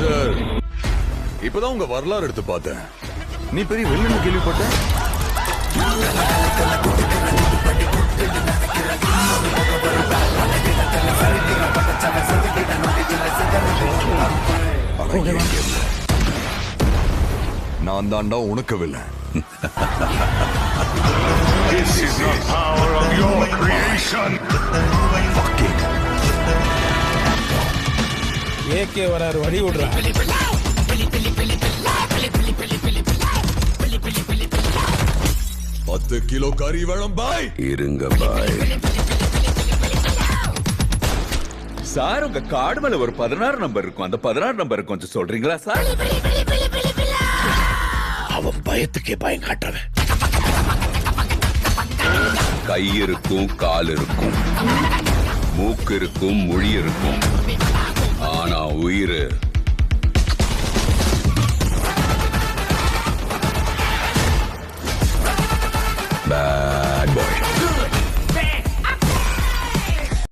Sir, இப்பதான் உங்க வரலாறு எடுத்து பார்த்தேன். நீ பெரிய வில்லன் கேள்விப்பட்ட. நான் தாண்டா உனக்கு villain. This is the power of your creation. AK வராரு, வழி விடுறான். 10 கிலோ கறி வேணும் பாய். இருங்க பாய். சார், உங்க கார்டு மேல ஒரு 16 நம்பர் இருக்கும். அந்த 16 நம்பர் கொஞ்சம் சொல்றீங்களா சார்? அவன் பயத்துக்கே பயம் காட்டுறவன். கை இருக்கும், கால் இருக்கும், மூக்கு இருக்கும், மொழி இருக்கும், ஆனா உயிர்